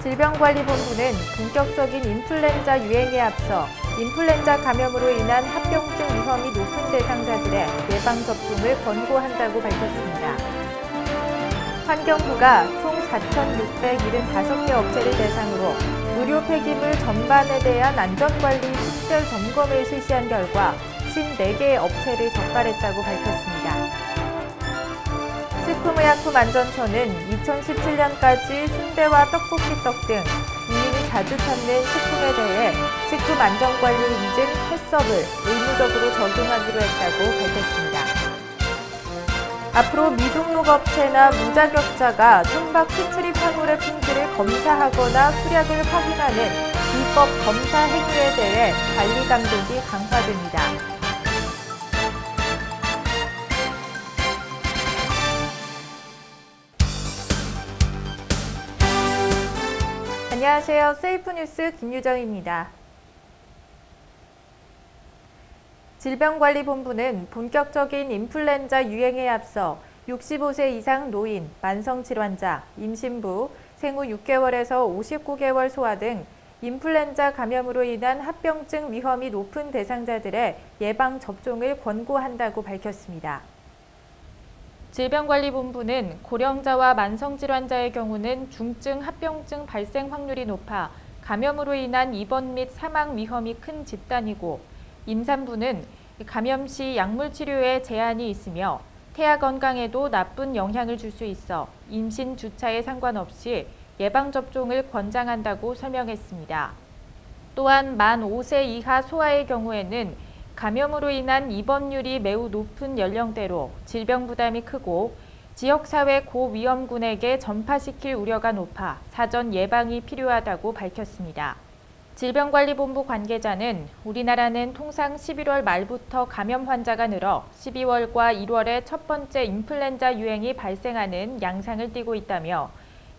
질병관리본부는 본격적인 인플루엔자 유행에 앞서 인플루엔자 감염으로 인한 합병증 위험이 높은 대상자들의 예방접종을 권고한다고 밝혔습니다. 환경부가 총 4,675개 업체를 대상으로 의료 폐기물 전반에 대한 안전관리 특별 점검을 실시한 결과 54개의 업체를 적발했다고 밝혔습니다. 식품의약품안전처는 2017년까지 순대와 떡볶이떡 등 국민이 자주 찾는 식품에 대해 식품안전관리 인증 해썹을 의무적으로 적용하기로 했다고 밝혔습니다. 앞으로 미등록업체나 무자격자가 선박 수출입 화물의 품질을 검사하거나 수량을 확인하는 불법 검사 행위에 대해 관리 감독이 강화됩니다. 안녕하세요. 세이프뉴스 김유정입니다. 질병관리본부는 본격적인 인플루엔자 유행에 앞서 65세 이상 노인, 만성질환자, 임신부, 생후 6개월에서 59개월 소아 등 인플루엔자 감염으로 인한 합병증 위험이 높은 대상자들의 예방접종을 권고한다고 밝혔습니다. 질병관리본부는 고령자와 만성질환자의 경우는 중증 합병증 발생 확률이 높아 감염으로 인한 입원 및 사망 위험이 큰 집단이고 임산부는 감염 시 약물 치료에 제한이 있으며 태아 건강에도 나쁜 영향을 줄 수 있어 임신 주차에 상관없이 예방접종을 권장한다고 설명했습니다. 또한 만 5세 이하 소아의 경우에는 감염으로 인한 입원율이 매우 높은 연령대로 질병 부담이 크고 지역사회 고위험군에게 전파시킬 우려가 높아 사전 예방이 필요하다고 밝혔습니다. 질병관리본부 관계자는 우리나라는 통상 11월 말부터 감염 환자가 늘어 12월과 1월에 첫 번째 인플루엔자 유행이 발생하는 양상을 띠고 있다며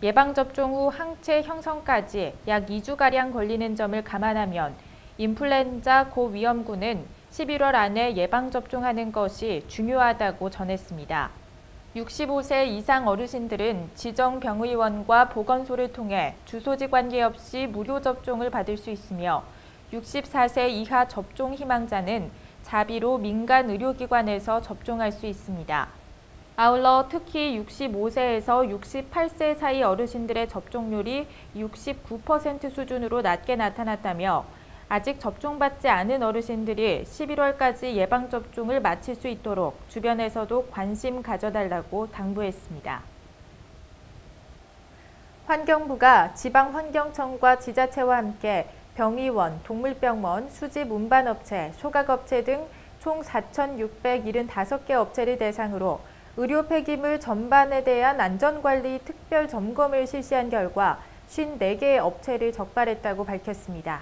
예방접종 후 항체 형성까지 약 2주가량 걸리는 점을 감안하면 인플루엔자 고위험군은 11월 안에 예방접종하는 것이 중요하다고 전했습니다. 65세 이상 어르신들은 지정병의원과 보건소를 통해 주소지 관계없이 무료 접종을 받을 수 있으며 64세 이하 접종 희망자는 자비로 민간 의료기관에서 접종할 수 있습니다. 아울러 특히 65세에서 68세 사이 어르신들의 접종률이 69% 수준으로 낮게 나타났다며 아직 접종받지 않은 어르신들이 11월까지 예방접종을 마칠 수 있도록 주변에서도 관심 가져달라고 당부했습니다. 환경부가 지방환경청과 지자체와 함께 병의원, 동물병원, 수집 운반업체, 소각업체 등 총 4,675개 업체를 대상으로 의료 폐기물 전반에 대한 안전관리 특별 점검을 실시한 결과 54개의 업체를 적발했다고 밝혔습니다.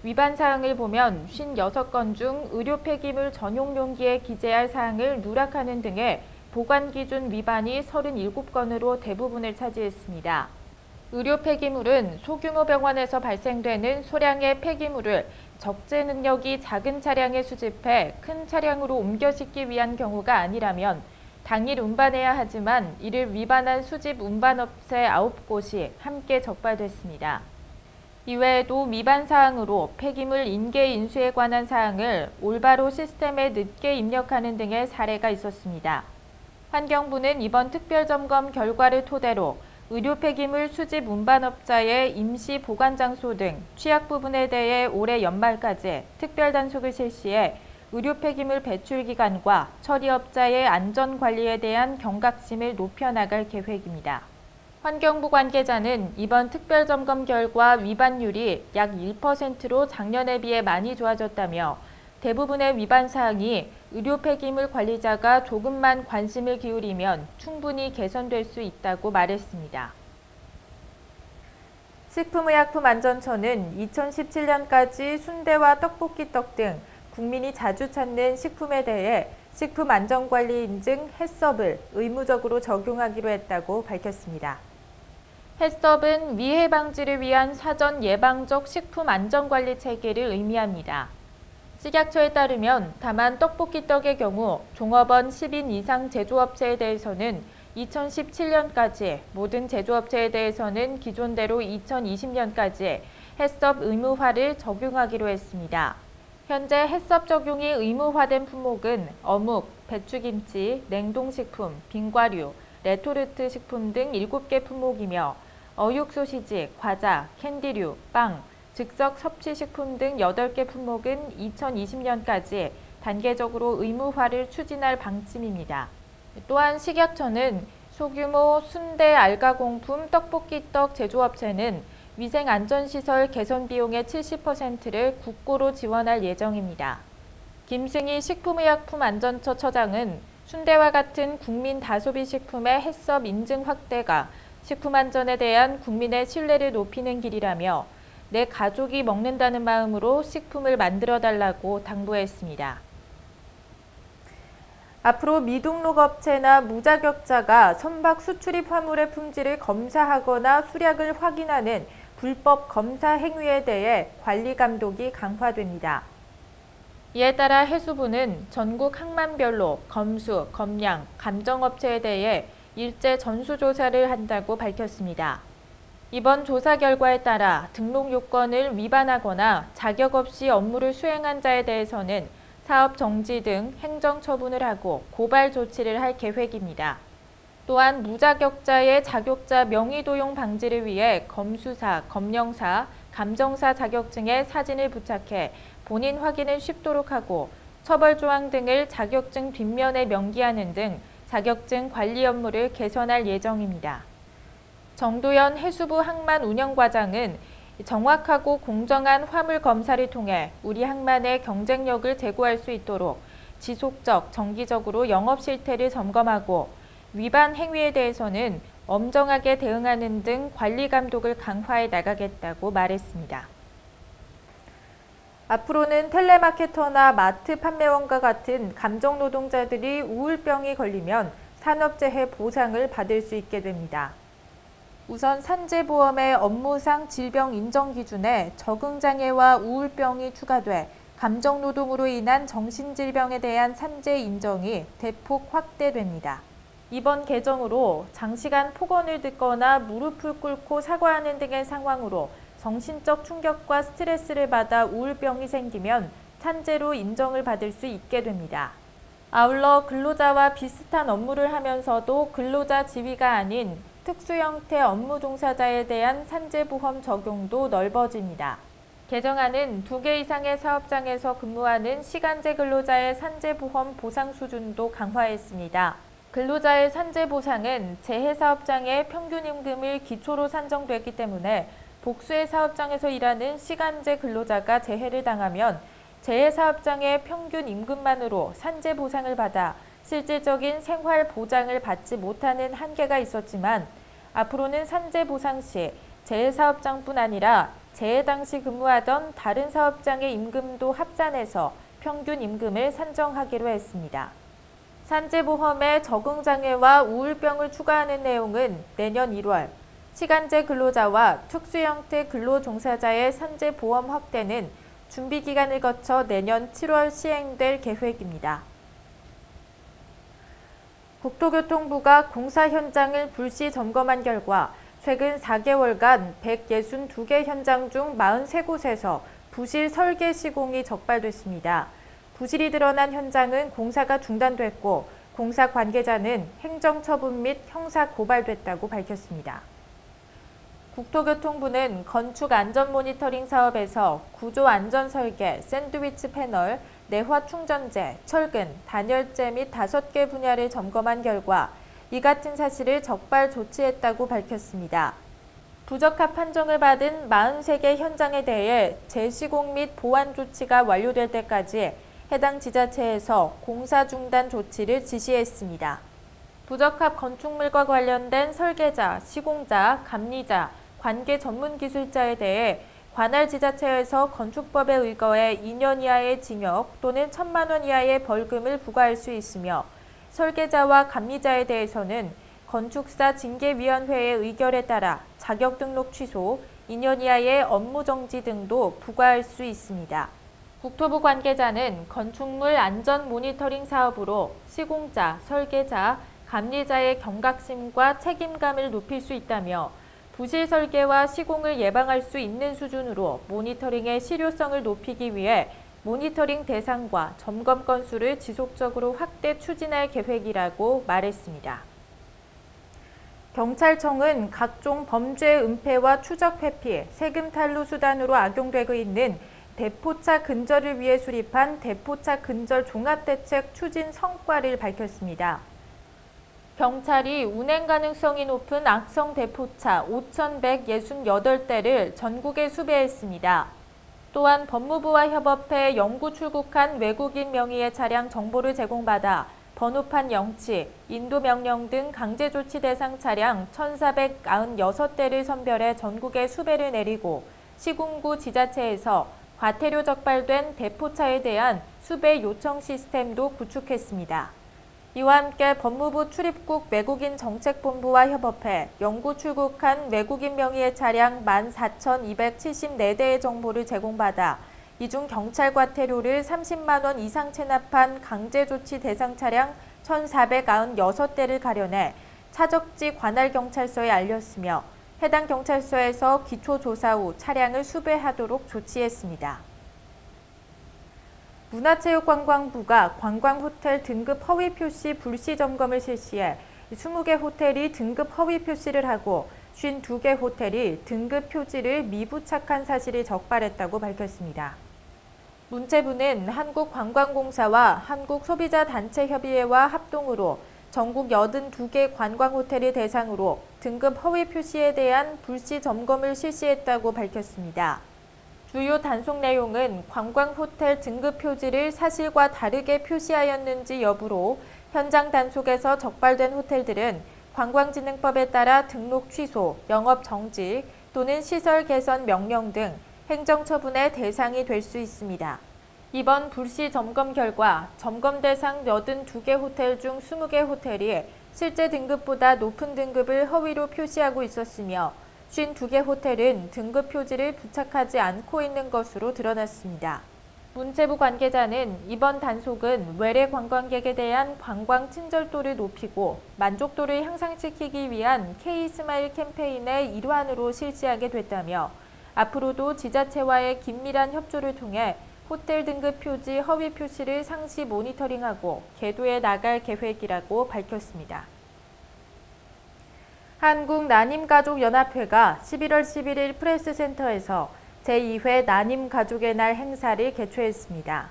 위반 사항을 보면 56건 중 의료 폐기물 전용 용기에 기재할 사항을 누락하는 등의 보관 기준 위반이 37건으로 대부분을 차지했습니다. 의료 폐기물은 소규모 병원에서 발생되는 소량의 폐기물을 적재 능력이 작은 차량에 수집해 큰 차량으로 옮겨 싣기 위한 경우가 아니라면 당일 운반해야 하지만 이를 위반한 수집 운반업체 9곳이 함께 적발됐습니다. 이외에도 위반 사항으로 폐기물 인계 인수에 관한 사항을 올바로 시스템에 늦게 입력하는 등의 사례가 있었습니다. 환경부는 이번 특별점검 결과를 토대로 의료 폐기물 수집 운반업자의 임시 보관 장소 등 취약 부분에 대해 올해 연말까지 특별 단속을 실시해 의료 폐기물 배출 기간과 처리업자의 안전 관리에 대한 경각심을 높여나갈 계획입니다. 환경부 관계자는 이번 특별점검 결과 위반율이 약 1%로 작년에 비해 많이 좋아졌다며 대부분의 위반 사항이 의료 폐기물 관리자가 조금만 관심을 기울이면 충분히 개선될 수 있다고 말했습니다. 식품의약품안전처는 2017년까지 순대와 떡볶이떡 등 국민이 자주 찾는 식품에 대해 식품안전관리 인증 해썹을 의무적으로 적용하기로 했다고 밝혔습니다. 해썹은 위해 방지를 위한 사전 예방적 식품 안전관리 체계를 의미합니다. 식약처에 따르면 다만 떡볶이떡의 경우 종업원 10인 이상 제조업체에 대해서는 2017년까지 모든 제조업체에 대해서는 기존대로 2020년까지 해썹 의무화를 적용하기로 했습니다. 현재 해썹 적용이 의무화된 품목은 어묵, 배추김치, 냉동식품, 빙과류, 레토르트 식품 등 7개 품목이며 어육 소시지, 과자, 캔디류, 빵, 즉석 섭취식품 등 8개 품목은 2020년까지 단계적으로 의무화를 추진할 방침입니다. 또한 식약처는 소규모 순대 알가공품 떡볶이떡 제조업체는 위생안전시설 개선 비용의 70%를 국고로 지원할 예정입니다. 김승희 식품의약품안전처 처장은 순대와 같은 국민 다소비 식품의 해썹 인증 확대가 식품안전에 대한 국민의 신뢰를 높이는 길이라며 내 가족이 먹는다는 마음으로 식품을 만들어달라고 당부했습니다. 앞으로 미등록업체나 무자격자가 선박 수출입 화물의 품질을 검사하거나 수량을 확인하는 불법 검사 행위에 대해 관리 감독이 강화됩니다. 이에 따라 해수부는 전국 항만별로 검수, 검량, 감정업체에 대해 일제 전수조사를 한다고 밝혔습니다. 이번 조사 결과에 따라 등록 요건을 위반하거나 자격 없이 업무를 수행한 자에 대해서는 사업 정지 등 행정 처분을 하고 고발 조치를 할 계획입니다. 또한 무자격자의 자격자 명의 도용 방지를 위해 검수사, 검령사, 감정사 자격증에 사진을 부착해 본인 확인을 쉽도록 하고 처벌 조항 등을 자격증 뒷면에 명기하는 등 자격증 관리 업무를 개선할 예정입니다. 정도연 해수부 항만 운영과장은 정확하고 공정한 화물 검사를 통해 우리 항만의 경쟁력을 제고할 수 있도록 지속적, 정기적으로 영업 실태를 점검하고 위반 행위에 대해서는 엄정하게 대응하는 등 관리 감독을 강화해 나가겠다고 말했습니다. 앞으로는 텔레마케터나 마트 판매원과 같은 감정 노동자들이 우울병이 걸리면 산업재해 보상을 받을 수 있게 됩니다. 우선 산재보험의 업무상 질병 인정 기준에 적응장애와 우울병이 추가돼 감정노동으로 인한 정신질병에 대한 산재 인정이 대폭 확대됩니다. 이번 개정으로 장시간 폭언을 듣거나 무릎을 꿇고 사과하는 등의 상황으로 정신적 충격과 스트레스를 받아 우울병이 생기면 산재로 인정을 받을 수 있게 됩니다. 아울러 근로자와 비슷한 업무를 하면서도 근로자 지위가 아닌 특수 형태 업무 종사자에 대한 산재보험 적용도 넓어집니다. 개정안은 2개 이상의 사업장에서 근무하는 시간제 근로자의 산재보험 보상 수준도 강화했습니다. 근로자의 산재보상은 재해사업장의 평균 임금을 기초로 산정되기 때문에 복수의 사업장에서 일하는 시간제 근로자가 재해를 당하면 재해사업장의 평균 임금만으로 산재보상을 받아 실질적인 생활 보장을 받지 못하는 한계가 있었지만 앞으로는 산재보상 시 재해사업장뿐 아니라 재해 당시 근무하던 다른 사업장의 임금도 합산해서 평균 임금을 산정하기로 했습니다. 산재보험에 적응장애와 우울병을 추가하는 내용은 내년 1월, 시간제 근로자와 특수형태 근로종사자의 산재보험 확대는 준비기간을 거쳐 내년 7월 시행될 계획입니다. 국토교통부가 공사 현장을 불시 점검한 결과 최근 4개월간 162개 현장 중 43곳에서 부실 설계 시공이 적발됐습니다. 부실이 드러난 현장은 공사가 중단됐고 공사 관계자는 행정처분 및 형사 고발됐다고 밝혔습니다. 국토교통부는 건축 안전 모니터링 사업에서 구조 안전 설계, 샌드위치 패널, 내화 충전재, 철근, 단열재 및 5개 분야를 점검한 결과 이 같은 사실을 적발 조치했다고 밝혔습니다. 부적합 판정을 받은 43개 현장에 대해 재시공 및 보완 조치가 완료될 때까지 해당 지자체에서 공사 중단 조치를 지시했습니다. 부적합 건축물과 관련된 설계자, 시공자, 감리자, 관계 전문 기술자에 대해 관할 지자체에서 건축법에 의거해 2년 이하의 징역 또는 1,000만 원 이하의 벌금을 부과할 수 있으며 설계자와 감리자에 대해서는 건축사 징계위원회의 의결에 따라 자격 등록 취소, 2년 이하의 업무 정지 등도 부과할 수 있습니다. 국토부 관계자는 건축물 안전 모니터링 사업으로 시공자, 설계자, 감리자의 경각심과 책임감을 높일 수 있다며 부실 설계와 시공을 예방할 수 있는 수준으로 모니터링의 실효성을 높이기 위해 모니터링 대상과 점검 건수를 지속적으로 확대 추진할 계획이라고 말했습니다. 경찰청은 각종 범죄 은폐와 추적 회피, 세금 탈루 수단으로 악용되고 있는 대포차 근절을 위해 수립한 대포차 근절 종합대책 추진 성과를 밝혔습니다. 경찰이 운행 가능성이 높은 악성 대포차 5,168대를 전국에 수배했습니다. 또한 법무부와 협업해 영구 출국한 외국인 명의의 차량 정보를 제공받아 번호판 영치, 인도 명령 등 강제조치 대상 차량 1,496대를 선별해 전국에 수배를 내리고 시군구 지자체에서 과태료 적발된 대포차에 대한 수배 요청 시스템도 구축했습니다. 이와 함께 법무부 출입국 외국인 정책본부와 협업해 영구 출국한 외국인 명의의 차량 14,274대의 정보를 제공받아 이 중 경찰 과태료를 30만 원 이상 체납한 강제조치 대상 차량 1,496대를 가려내 차적지 관할경찰서에 알렸으며 해당 경찰서에서 기초조사 후 차량을 수배하도록 조치했습니다. 문화체육관광부가 관광호텔 등급 허위 표시 불시 점검을 실시해 20개 호텔이 등급 허위 표시를 하고 52개 호텔이 등급 표지를 미부착한 사실이 적발했다고 밝혔습니다. 문체부는 한국관광공사와 한국소비자단체협의회와 합동으로 전국 82개 관광호텔을 대상으로 등급 허위 표시에 대한 불시 점검을 실시했다고 밝혔습니다. 주요 단속 내용은 관광호텔 등급 표지를 사실과 다르게 표시하였는지 여부로 현장 단속에서 적발된 호텔들은 관광진흥법에 따라 등록 취소, 영업 정지 또는 시설 개선 명령 등 행정처분의 대상이 될 수 있습니다. 이번 불시 점검 결과 점검 대상 82개 호텔 중 20개 호텔이 실제 등급보다 높은 등급을 허위로 표시하고 있었으며 52개 호텔은 등급 표지를 부착하지 않고 있는 것으로 드러났습니다. 문체부 관계자는 이번 단속은 외래 관광객에 대한 관광 친절도를 높이고 만족도를 향상시키기 위한 K-스마일 캠페인의 일환으로 실시하게 됐다며 앞으로도 지자체와의 긴밀한 협조를 통해 호텔 등급 표지 허위 표시를 상시 모니터링하고 계도해 나갈 계획이라고 밝혔습니다. 한국난임가족연합회가 11월 11일 프레스센터에서 제2회 난임가족의 날 행사를 개최했습니다.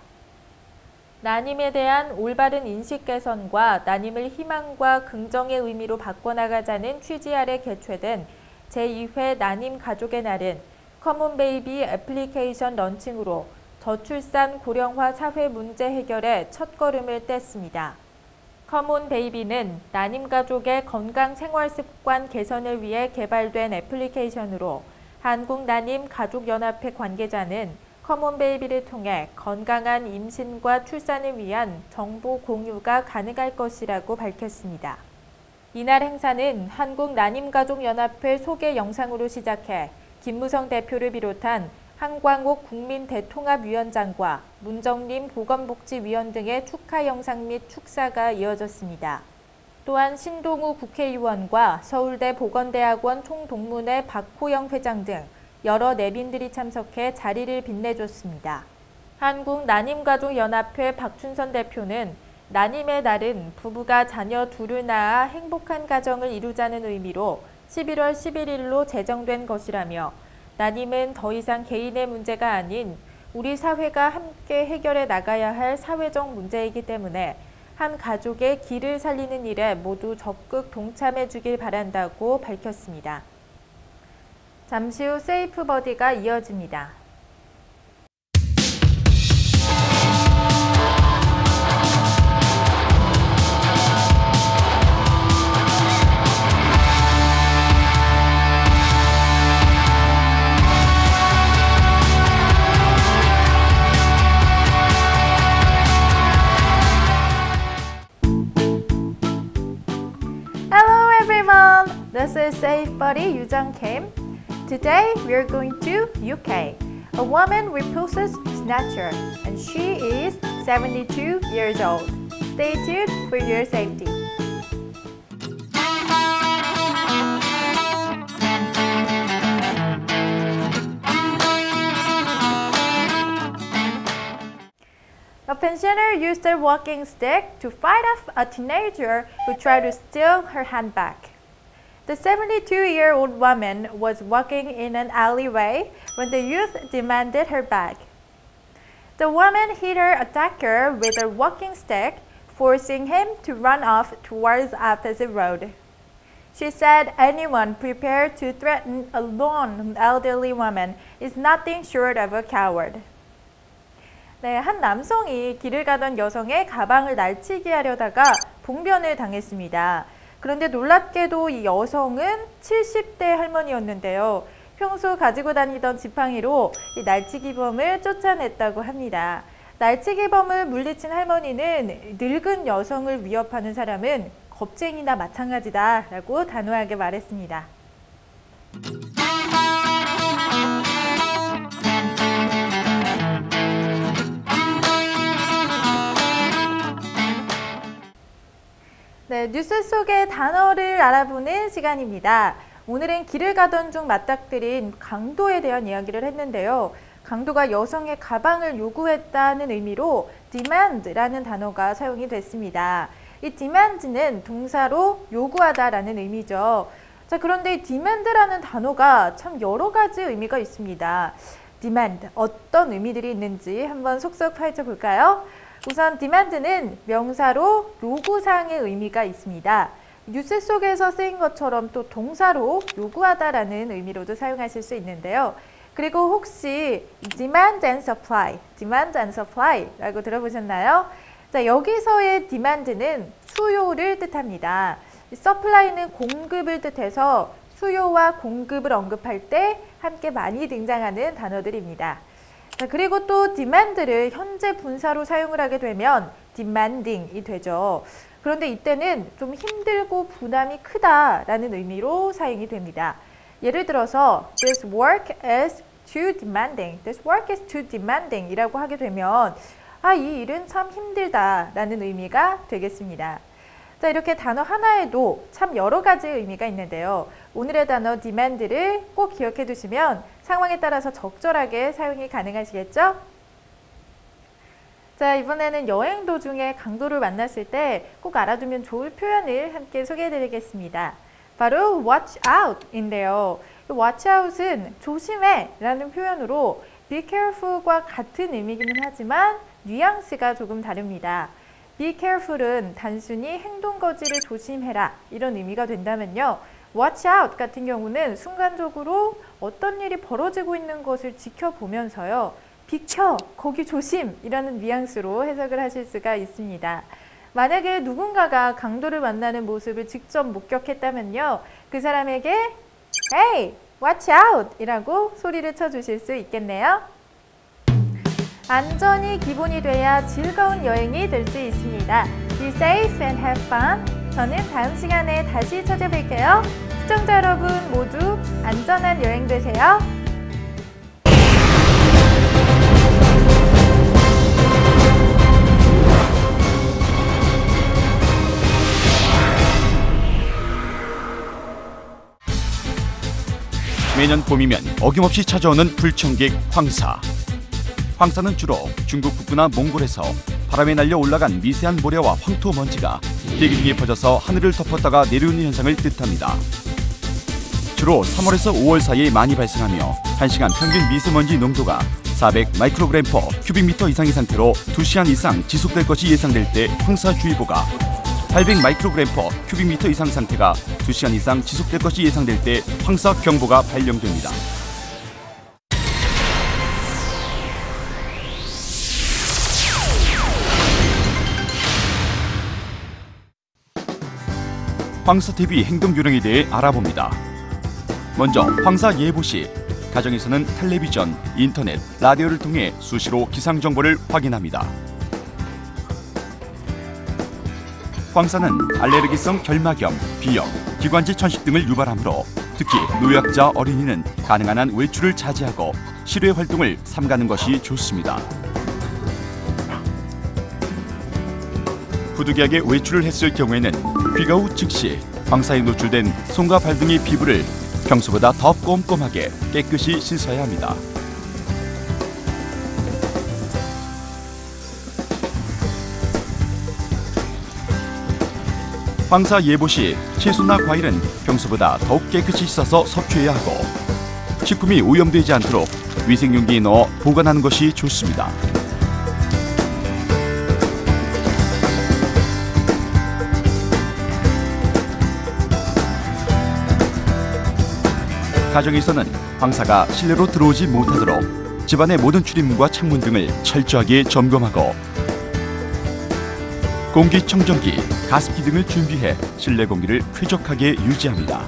난임에 대한 올바른 인식 개선과 난임을 희망과 긍정의 의미로 바꿔나가자는 취지 아래 개최된 제2회 난임가족의 날은 커먼베이비 애플리케이션 런칭으로 저출산 고령화 사회 문제 해결에 첫걸음을 뗐습니다. 커먼베이비는 난임가족의 건강 생활습관 개선을 위해 개발된 애플리케이션으로 한국난임가족연합회 관계자는 커먼베이비를 통해 건강한 임신과 출산을 위한 정보 공유가 가능할 것이라고 밝혔습니다. 이날 행사는 한국난임가족연합회 소개 영상으로 시작해 김무성 대표를 비롯한 한광옥 국민대통합위원장과 문정림 보건복지위원 등의 축하 영상 및 축사가 이어졌습니다. 또한 신동우 국회의원과 서울대 보건대학원 총동문회 박호영 회장 등 여러 내빈들이 참석해 자리를 빛내줬습니다. 한국난임가족연합회 박춘선 대표는 난임의 날은 부부가 자녀 둘을 낳아 행복한 가정을 이루자는 의미로 11월 11일로 제정된 것이라며 난임은 더 이상 개인의 문제가 아닌 우리 사회가 함께 해결해 나가야 할 사회적 문제이기 때문에 한 가족의 길을 살리는 일에 모두 적극 동참해 주길 바란다고 밝혔습니다. 잠시 후 세이프 버디가 이어집니다. Hello everyone, this is Safe Buddy Yoo Jung Kim. Today we are going to UK. A woman repulses snatcher and she is 72 years old. Stay tuned for your safety. pensioner used a walking stick to fight off a teenager who tried to steal her handbag. The 72-year-old woman was walking in an alleyway when the youth demanded her bag. The woman hit her attacker with a walking stick, forcing him to run off towards the opposite road. She said anyone prepared to threaten a lone elderly woman is nothing short of a coward. 네, 한 남성이 길을 가던 여성의 가방을 날치기 하려다가 봉변을 당했습니다. 그런데 놀랍게도 이 여성은 70대 할머니였는데요. 평소 가지고 다니던 지팡이로 이 날치기범을 쫓아냈다고 합니다. 날치기범을 물리친 할머니는 늙은 여성을 위협하는 사람은 겁쟁이나 마찬가지다 라고 단호하게 말했습니다. 네, 뉴스 속의 단어를 알아보는 시간입니다. 오늘은 길을 가던 중 맞닥뜨린 강도에 대한 이야기를 했는데요. 강도가 여성의 가방을 요구했다는 의미로 demand라는 단어가 사용이 됐습니다. 이 demand는 동사로 요구하다라는 의미죠. 자, 그런데 이 demand라는 단어가 참 여러 가지 의미가 있습니다. demand, 어떤 의미들이 있는지 한번 속속 파헤쳐 볼까요? 우선 demand는 명사로 요구사항의 의미가 있습니다. 뉴스 속에서 쓰인 것처럼 또 동사로 요구하다라는 의미로도 사용하실 수 있는데요. 그리고 혹시 demand and supply라고 들어보셨나요? 자, 여기서의 demand는 수요를 뜻합니다. supply는 공급을 뜻해서 수요와 공급을 언급할 때 함께 많이 등장하는 단어들입니다. 자, 그리고 또 demand를 현재 분사로 사용을 하게 되면 demanding이 되죠. 그런데 이때는 좀 힘들고 부담이 크다라는 의미로 사용이 됩니다. 예를 들어서 This work is too demanding. This work is too demanding 이라고 하게 되면 이 일은 참 힘들다라는 의미가 되겠습니다. 자, 이렇게 단어 하나에도 참 여러 가지 의미가 있는데요. 오늘의 단어 demand를 꼭 기억해 두시면 상황에 따라서 적절하게 사용이 가능하시겠죠? 자, 이번에는 여행 도중에 강도를 만났을 때 꼭 알아두면 좋을 표현을 함께 소개해 드리겠습니다. 바로 watch out인데요. watch out은 조심해 라는 표현으로 be careful과 같은 의미이기는 하지만 뉘앙스가 조금 다릅니다. be careful은 단순히 행동 거지를 조심해라 이런 의미가 된다면요. watch out 같은 경우는 순간적으로 어떤 일이 벌어지고 있는 것을 지켜보면서요. 비켜! 거기 조심! 이라는 뉘앙스로 해석을 하실 수가 있습니다. 만약에 누군가가 강도를 만나는 모습을 직접 목격했다면요. 그 사람에게 Hey! Watch out! 이라고 소리를 쳐주실 수 있겠네요. 안전이 기본이 돼야 즐거운 여행이 될 수 있습니다. Be safe and have fun. 저는 다음 시간에 다시 찾아뵐게요. 시청자 여러분 모두 안전한 여행 되세요. 매년 봄이면 어김없이 찾아오는 불청객 황사. 황사는 주로 중국 북부나 몽골에서 바람에 날려 올라간 미세한 모래와 황토 먼지가 대기 중에 퍼져서 하늘을 덮었다가 내려오는 현상을 뜻합니다. 주로 3월에서 5월 사이에 많이 발생하며 1시간 평균 미세먼지 농도가 400 마이크로그램 퍼 큐빅미터 이상의 상태로 2시간 이상 지속될 것이 예상될 때 황사주의보가 800 마이크로그램 퍼 큐빅미터 이상 상태가 2시간 이상 지속될 것이 예상될 때 황사경보가 발령됩니다. 황사 대비 행동 요령에 대해 알아봅니다. 먼저 황사 예보 시 가정에서는 텔레비전, 인터넷, 라디오를 통해 수시로 기상 정보를 확인합니다. 황사는 알레르기성 결막염, 비염, 기관지 천식 등을 유발하므로 특히 노약자 어린이는 가능한 한 외출을 자제하고 실외 활동을 삼가는 것이 좋습니다. 부득이하게 외출을 했을 경우에는 귀가 후 즉시 황사에 노출된 손과 발 등의 피부를 평소보다 더 꼼꼼하게 깨끗이 씻어야 합니다. 황사 예보 시 채소나 과일은 평소보다 더욱 깨끗이 씻어서 섭취해야 하고 식품이 오염되지 않도록 위생용기에 넣어 보관하는 것이 좋습니다. 가정에서는 황사가 실내로 들어오지 못하도록 집안의 모든 출입문과 창문 등을 철저하게 점검하고 공기청정기, 가습기 등을 준비해 실내 공기를 쾌적하게 유지합니다.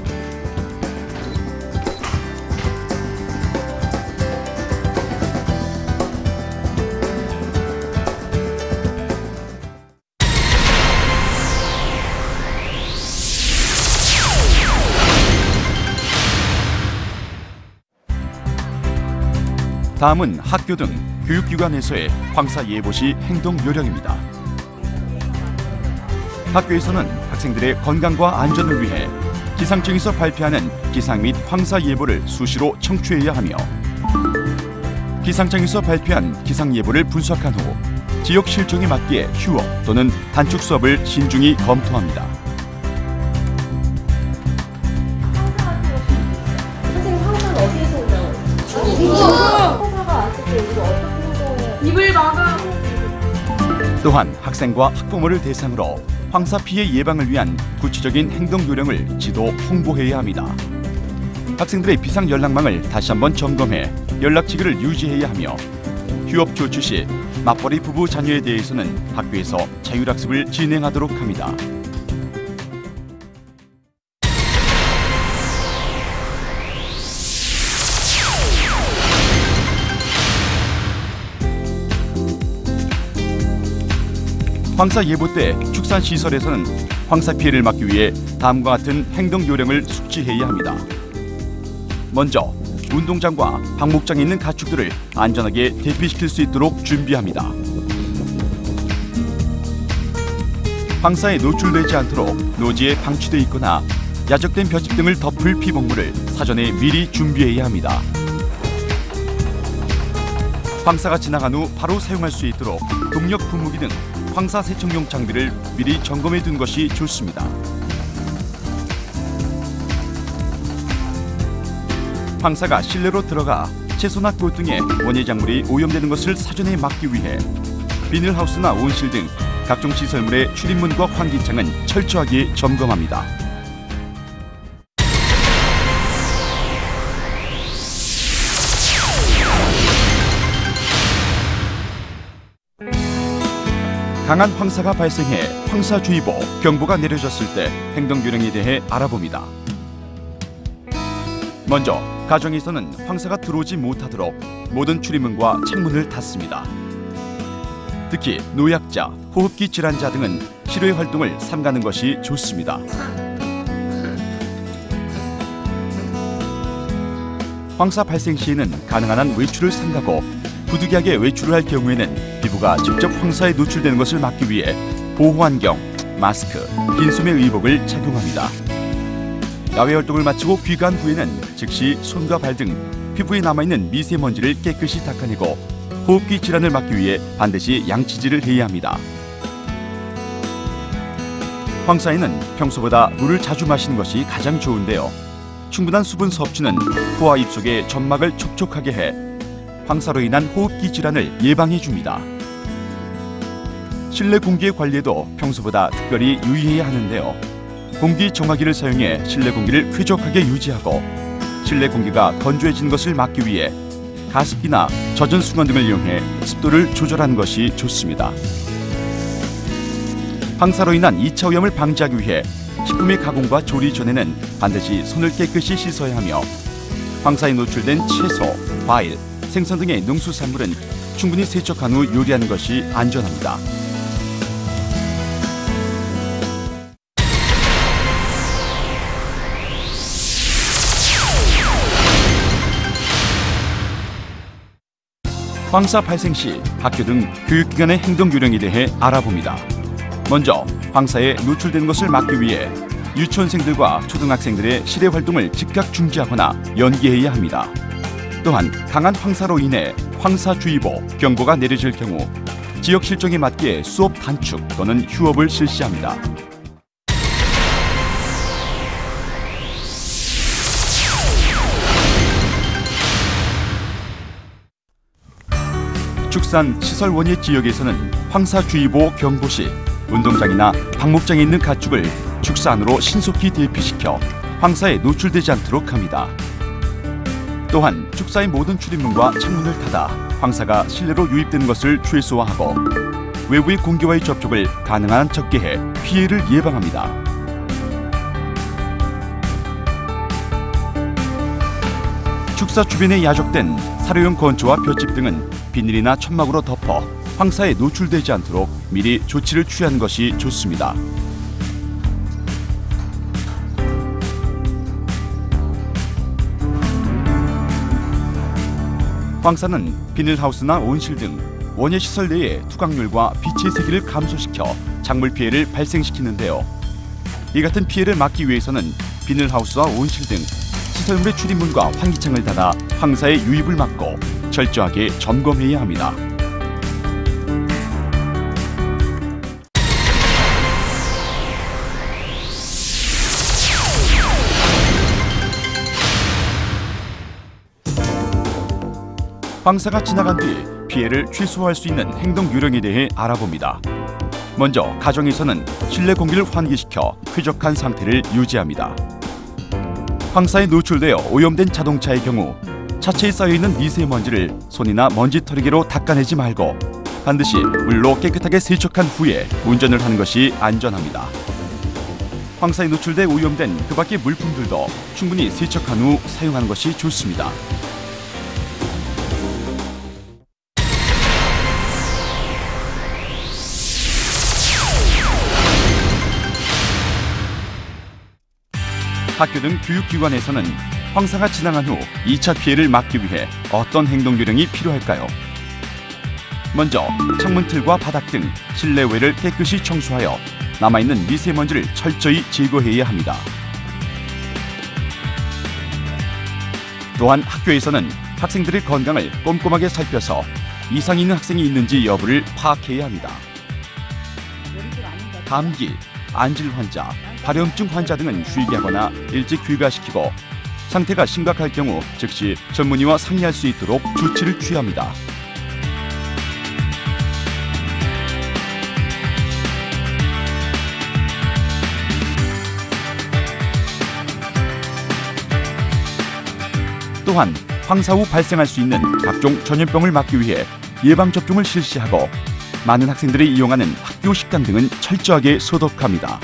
다음은 학교 등 교육기관에서의 황사 예보 시 행동 요령입니다. 학교에서는 학생들의 건강과 안전을 위해 기상청에서 발표하는 기상 및 황사 예보를 수시로 청취해야 하며 기상청에서 발표한 기상 예보를 분석한 후 지역 실정에 맞게 휴업 또는 단축 수업을 신중히 검토합니다. 선생님 황사는 어디에서 오나요? 황사가 왔을 때 우리가 어떻게 행동해야 입을 막아. 또한 학생과 학부모를 대상으로 황사 피해 예방을 위한 구체적인 행동 요령을 지도 홍보해야 합니다. 학생들의 비상 연락망을 다시 한번 점검해 연락처를 유지해야 하며 휴업 조치 시 맞벌이 부부 자녀에 대해서는 학교에서 자율학습을 진행하도록 합니다. 황사 예보 때 축산시설에서는 황사 피해를 막기 위해 다음과 같은 행동 요령을 숙지해야 합니다. 먼저 운동장과 방목장에 있는 가축들을 안전하게 대피시킬 수 있도록 준비합니다. 황사에 노출되지 않도록 노지에 방치돼 있거나 야적된 볏짚 등을 덮을 피복물을 사전에 미리 준비해야 합니다. 황사가 지나간 후 바로 사용할 수 있도록 동력 분무기 등 황사 세척용 장비를 미리 점검해 둔 것이 좋습니다. 황사가 실내로 들어가 채소나 꽃 등의 원예 작물이 오염되는 것을 사전에 막기 위해 비닐하우스나 온실 등 각종 시설물의 출입문과 환기창은 철저하게 점검합니다. 강한 황사가 발생해 황사주의보, 경보가 내려졌을 때 행동 요령에 대해 알아봅니다. 먼저 가정에서는 황사가 들어오지 못하도록 모든 출입문과 창문을 닫습니다. 특히 노약자, 호흡기 질환자 등은 실외 활동을 삼가는 것이 좋습니다. 황사 발생 시에는 가능한 한 외출을 삼가고 부득이하게 외출을 할 경우에는 피부가 직접 황사에 노출되는 것을 막기 위해 보호안경, 마스크, 긴 소매 의복을 착용합니다. 야외 활동을 마치고 귀가한 후에는 즉시 손과 발 등 피부에 남아있는 미세먼지를 깨끗이 닦아내고 호흡기 질환을 막기 위해 반드시 양치질을 해야 합니다. 황사에는 평소보다 물을 자주 마시는 것이 가장 좋은데요. 충분한 수분 섭취는 코와 입 속의 점막을 촉촉하게 해 황사로 인한 호흡기 질환을 예방해 줍니다. 실내 공기의 관리에도 평소보다 특별히 유의해야 하는데요. 공기 정화기를 사용해 실내 공기를 쾌적하게 유지하고 실내 공기가 건조해진 것을 막기 위해 가습기나 젖은 수건 등을 이용해 습도를 조절하는 것이 좋습니다. 황사로 인한 2차 오염을 방지하기 위해 식품의 가공과 조리 전에는 반드시 손을 깨끗이 씻어야 하며 황사에 노출된 채소, 과일, 생선 등의 농수산물은 충분히 세척한 후 요리하는 것이 안전합니다. 황사 발생 시 학교 등 교육기관의 행동 요령에 대해 알아봅니다. 먼저 황사에 노출되는 것을 막기 위해 유치원생들과 초등학생들의 실외 활동을 즉각 중지하거나 연기해야 합니다. 또한 강한 황사로 인해 황사주의보, 경보가 내려질 경우 지역 실정에 맞게 수업 단축 또는 휴업을 실시합니다. 축산 시설 원예 지역에서는 황사주의보 경보시, 운동장이나 방목장에 있는 가축을 축사 안으로 신속히 대피시켜 황사에 노출되지 않도록 합니다. 또한 축사의 모든 출입문과 창문을 닫아 황사가 실내로 유입되는 것을 최소화하고 외부의 공기와의 접촉을 가능한 한 적게 해 피해를 예방합니다. 축사 주변에 야적된 사료용 건초와 볏짚 등은 비닐이나 천막으로 덮어 황사에 노출되지 않도록 미리 조치를 취하는 것이 좋습니다. 황사는 비닐하우스나 온실 등 원예 시설 내의 투각률과 빛의 세기를 감소시켜 작물 피해를 발생시키는데요. 이 같은 피해를 막기 위해서는 비닐하우스와 온실 등 시설물의 출입문과 환기창을 닫아 황사의 유입을 막고 철저하게 점검해야 합니다. 황사가 지나간 뒤 피해를 최소화할 수 있는 행동 요령에 대해 알아봅니다. 먼저 가정에서는 실내 공기를 환기시켜 쾌적한 상태를 유지합니다. 황사에 노출되어 오염된 자동차의 경우 차체에 쌓여있는 미세먼지를 손이나 먼지털이개로 닦아내지 말고 반드시 물로 깨끗하게 세척한 후에 운전을 하는 것이 안전합니다. 황사에 노출돼 오염된 그 밖의 물품들도 충분히 세척한 후 사용하는 것이 좋습니다. 학교 등 교육기관에서는 황사가 지나간 후 2차 피해를 막기 위해 어떤 행동 요령이 필요할까요? 먼저 창문 틀과 바닥 등 실내외를 깨끗이 청소하여 남아있는 미세먼지를 철저히 제거해야 합니다. 또한 학교에서는 학생들의 건강을 꼼꼼하게 살펴서 이상 있는 학생이 있는지 여부를 파악해야 합니다. 감기, 안질 환자, 발염증 환자 등은 쉬게 하거나 일찍 귀가시키고 상태가 심각할 경우 즉시 전문의와 상의할 수 있도록 조치를 취합니다. 또한 황사 후 발생할 수 있는 각종 전염병을 막기 위해 예방접종을 실시하고 많은 학생들이 이용하는 학교 식당 등은 철저하게 소독합니다.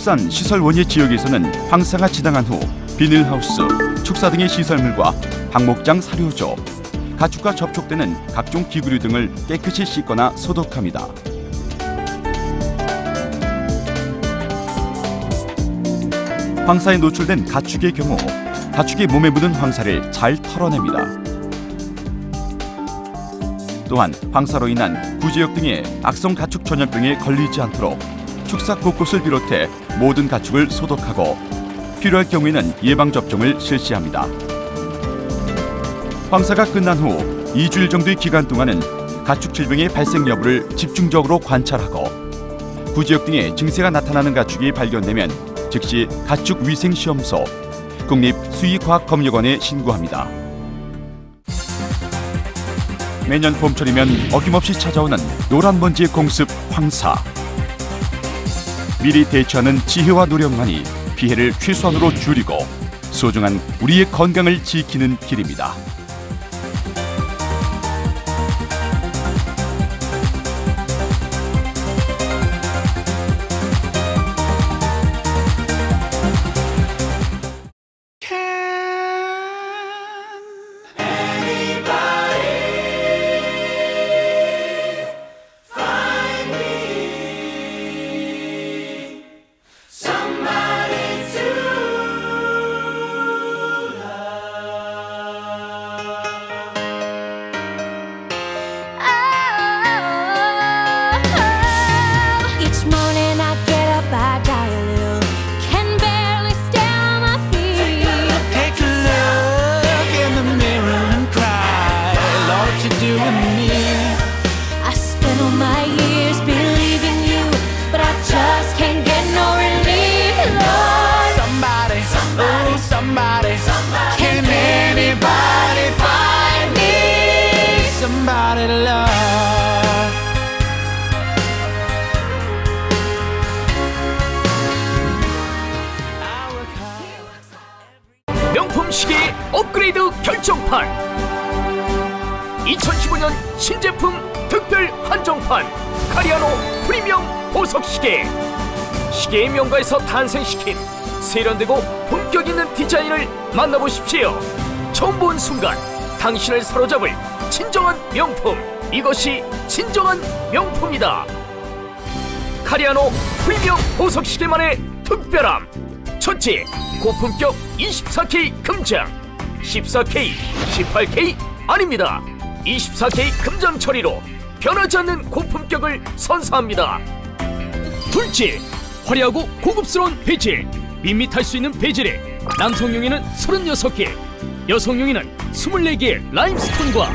축산 시설 원예 지역에서는 황사가 지나간 후 비닐하우스, 축사 등의 시설물과 방목장 사료조, 가축과 접촉되는 각종 기구류 등을 깨끗이 씻거나 소독합니다. 황사에 노출된 가축의 경우 가축의 몸에 묻은 황사를 잘 털어냅니다. 또한 황사로 인한 구제역 등의 악성 가축 전염병에 걸리지 않도록 축사 곳곳을 비롯해 모든 가축을 소독하고 필요할 경우에는 예방접종을 실시합니다. 황사가 끝난 후 2주일 정도의 기간 동안은 가축 질병의 발생 여부를 집중적으로 관찰하고 구제역 등의 증세가 나타나는 가축이 발견되면 즉시 가축위생시험소, 국립수의과학검역원에 신고합니다. 매년 봄철이면 어김없이 찾아오는 노란 먼지의 공습 황사. 미리 대처하는 지혜와 노력만이 피해를 최소한으로 줄이고 소중한 우리의 건강을 지키는 길입니다. 시계의 업그레이드 결정판, 2015년 신제품 특별 한정판 카리아노 프리미엄 보석시계. 시계의 명가에서 탄생시킨 세련되고 품격 있는 디자인을 만나보십시오. 처음 본 순간 당신을 사로잡을 진정한 명품, 이것이 진정한 명품이다. 카리아노 프리미엄 보석시계만의 특별함. 첫째, 고품격 24K 금장. 14K, 18K 아닙니다. 24K 금장 처리로 변하지 않는 고품격을 선사합니다. 둘째, 화려하고 고급스러운 베젤. 밋밋할 수 있는 베젤에 남성용에는 36개, 여성용에는 24개의 라임스톤과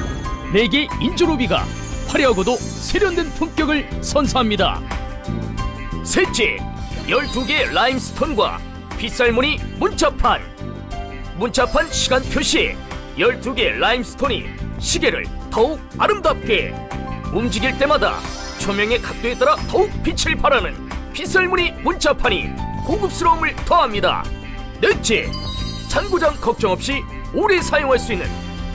4개의 인조루비가 화려하고도 세련된 품격을 선사합니다. 셋째, 12개의 라임스톤과 빗살무늬 문자판. 문자판 시간 표시에 12개의 라임스톤이 시계를 더욱 아름답게, 움직일 때마다 조명의 각도에 따라 더욱 빛을 발하는 빗살무늬 문자판이 고급스러움을 더합니다. 넷째, 잔고장 걱정 없이 오래 사용할 수 있는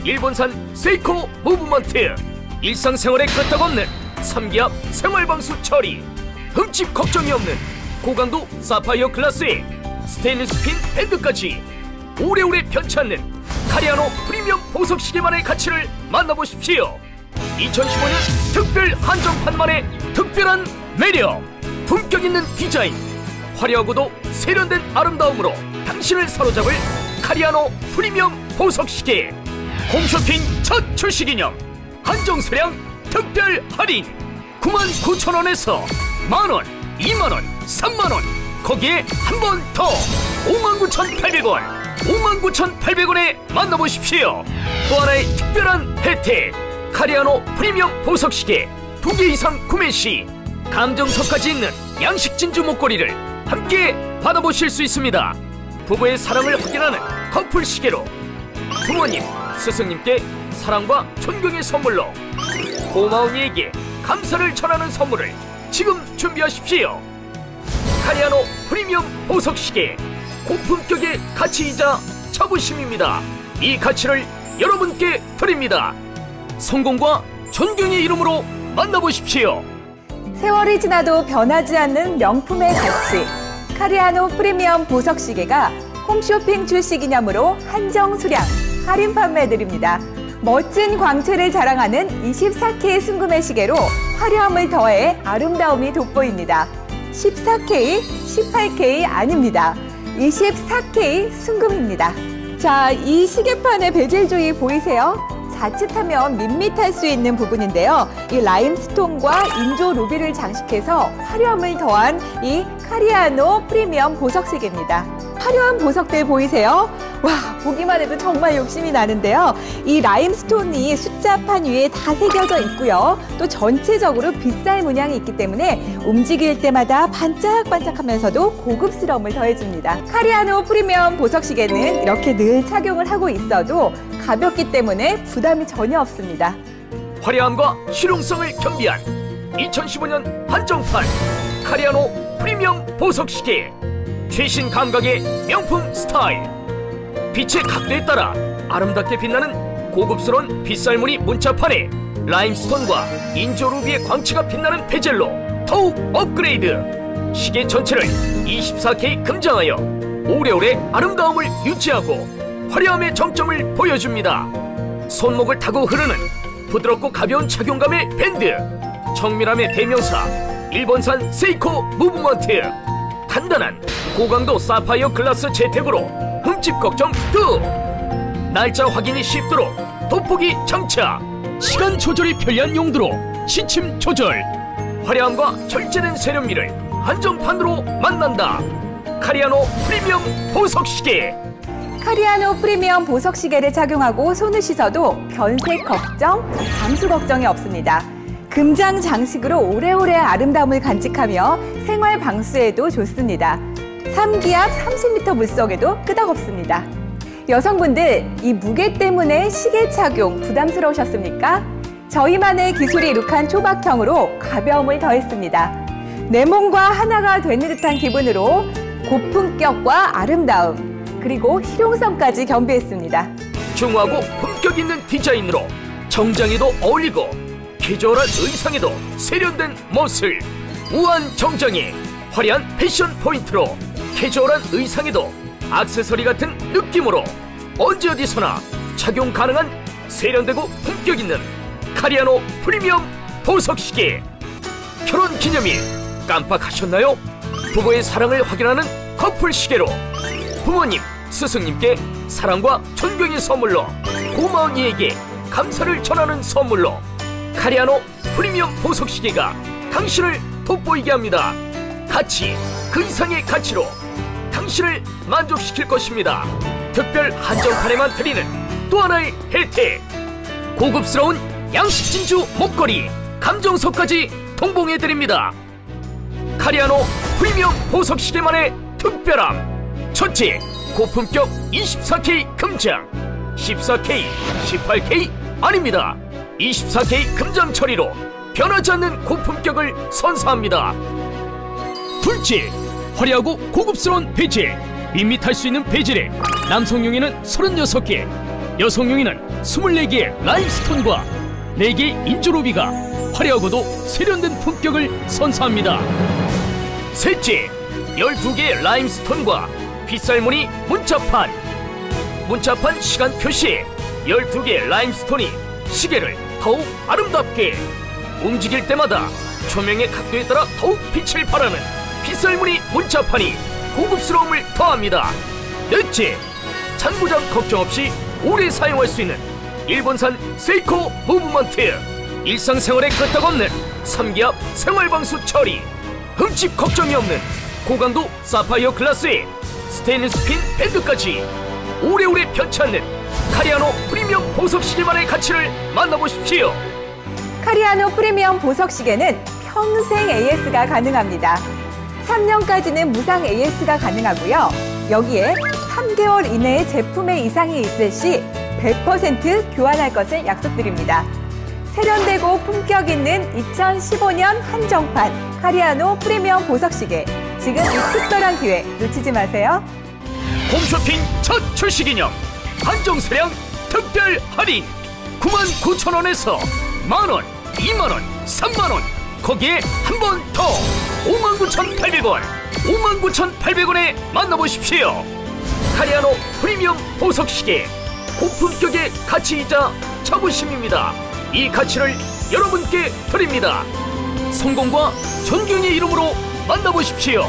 일본산 세이코 무브먼트. 일상생활에 끄떡없는 3기압 생활방수 처리, 흠집 걱정이 없는 고강도 사파이어 글라스에 스테인리스 핀 밴드까지 오래오래 변치 않는 카리아노 프리미엄 보석시계만의 가치를 만나보십시오. 2015년 특별 한정판만의 특별한 매력, 품격 있는 디자인, 화려하고도 세련된 아름다움으로 당신을 사로잡을 카리아노 프리미엄 보석시계. 홈쇼핑 첫 출시기념 한정 수량 특별 할인 99,000원에서 만원, 2만원, 3만원, 거기에 한 번 더 59,800원, 59,800원에 만나보십시오. 또 하나의 특별한 혜택, 카리아노 프리미엄 보석시계 2개 이상 구매 시 감정석까지 있는 양식 진주 목걸이를 함께 받아보실 수 있습니다. 부부의 사랑을 확인하는 커플 시계로, 부모님, 스승님께 사랑과 존경의 선물로, 고마운 이에게 감사를 전하는 선물을 지금 준비하십시오. 카리아노 프리미엄 보석시계, 고품격의 가치이자 자부심입니다. 이 가치를 여러분께 드립니다. 성공과 존경의 이름으로 만나보십시오. 세월이 지나도 변하지 않는 명품의 가치. 카리아노 프리미엄 보석시계가 홈쇼핑 출시 기념으로 한정 수량 할인 판매해드립니다. 멋진 광채를 자랑하는 24K 순금의 시계로 화려함을 더해 아름다움이 돋보입니다. 14K, 18K 아닙니다. 24K 순금입니다. 자, 이 시계판의 베젤 조이 보이세요? 자칫하면 밋밋할 수 있는 부분인데요. 이 라임스톤과 인조 루비를 장식해서 화려함을 더한 이 카리아노 프리미엄 보석시계입니다. 화려한 보석들 보이세요? 와, 보기만 해도 정말 욕심이 나는데요. 이 라임스톤이 숫자판 위에 다 새겨져 있고요. 또 전체적으로 빗살 문양이 있기 때문에 움직일 때마다 반짝반짝하면서도 고급스러움을 더해줍니다. 카리아노 프리미엄 보석시계는 이렇게 늘 착용을 하고 있어도 가볍기 때문에 부담이 전혀 없습니다. 화려함과 실용성을 겸비한 2015년 한정판 카리아노 프리미엄 보석시계. 최신 감각의 명품 스타일, 빛의 각도에 따라 아름답게 빛나는 고급스러운 빗살무늬 문자판에 라임스톤과 인조루비의 광채가 빛나는 베젤로 더욱 업그레이드. 시계 전체를 24K 금장하여 오래오래 아름다움을 유지하고 화려함의 정점을 보여줍니다. 손목을 타고 흐르는 부드럽고 가벼운 착용감의 밴드, 정밀함의 대명사 일본산 세이코 무브먼트, 단단한 고강도 사파이어 글라스 재택으로 흠집 걱정 뚝, 날짜 확인이 쉽도록 돋보기 장착, 시간 조절이 편리한 용도로 시침 조절, 화려함과 절제된 세련미를 한정판으로 만난다. 카리아노 프리미엄 보석시계. 카리아노 프리미엄 보석시계를 착용하고 손을 씻어도 변색 걱정, 방수 걱정이 없습니다. 금장 장식으로 오래오래 아름다움을 간직하며 생활 방수에도 좋습니다. 3기압 30m 물속에도 끄덕없습니다. 여성분들, 이 무게 때문에 시계 착용 부담스러우셨습니까? 저희만의 기술이 이룩한 초박형으로 가벼움을 더했습니다. 내 몸과 하나가 되는 듯한 기분으로 고품격과 아름다움, 그리고 실용성까지 겸비했습니다. 중후하고 품격 있는 디자인으로 정장에도 어울리고 캐주얼한 의상에도 세련된 멋을, 우아한 정장에 화려한 패션 포인트로 캐주얼한 의상에도 액세서리 같은 느낌으로 언제 어디서나 착용 가능한 세련되고 품격 있는 카리아노 프리미엄 보석시계. 결혼 기념일 깜빡하셨나요? 부부의 사랑을 확인하는 커플 시계로 부모님, 스승님께 사랑과 존경의 선물로, 고마운 이에게 감사를 전하는 선물로 카리아노 프리미엄 보석시계가 당신을 돋보이게 합니다. 가치, 그 이상의 가치로 당신을 만족시킬 것입니다. 특별 한정판에만 드리는 또 하나의 혜택, 고급스러운 양식 진주 목걸이, 감정석까지 동봉해드립니다. 카리아노 프리미엄 보석시계만의 특별함. 첫째, 고품격 24K 금장, 14K, 18K 아닙니다. 24K 금장 처리로 변하지 않는 고품격을 선사합니다. 둘째, 화려하고 고급스러운 베젤, 밋밋할 수 있는 베젤에 남성용에는 36개, 여성용에는 24개의 라임스톤과 4개의 인조루비가 화려하고도 세련된 품격을 선사합니다. 셋째, 12개의 라임스톤과 빗살무늬 문자판, 문자판 시간 표시에 12개의 라임스톤이 시계를 더욱 아름답게, 움직일 때마다 조명의 각도에 따라 더욱 빛을 발하는 빗살무늬 문자판이 고급스러움을 더합니다. 넷째, 잔고장 걱정 없이 오래 사용할 수 있는 일본산 세이코 무브먼트, 일상생활에 끄떡없는 3기압 생활방수 처리, 흠집 걱정이 없는 고강도 사파이어 글라스에 스테인리스 핀 밴드까지 오래오래 변치 않는 카리아노 프리미엄 보석시계만의 가치를 만나보십시오. 카리아노 프리미엄 보석시계는 평생 AS가 가능합니다. 3년까지는 무상 AS가 가능하고요. 여기에 3개월 이내에 제품에 이상이 있을 시 100% 교환할 것을 약속드립니다. 세련되고 품격 있는 2015년 한정판 카리아노 프리미엄 보석시계, 지금 이 특별한 기회 놓치지 마세요. 홈쇼핑 첫 출시 기념 한정수량 특별 할인 99,000원에서 만원, 2만원, 3만원, 거기에 한 번 더 59,800원, 59,800원에 만나보십시오. 카리아노 프리미엄 보석시계, 고품격의 가치이자 자부심입니다. 이 가치를 여러분께 드립니다. 성공과 존경의 이름으로 만나보십시오.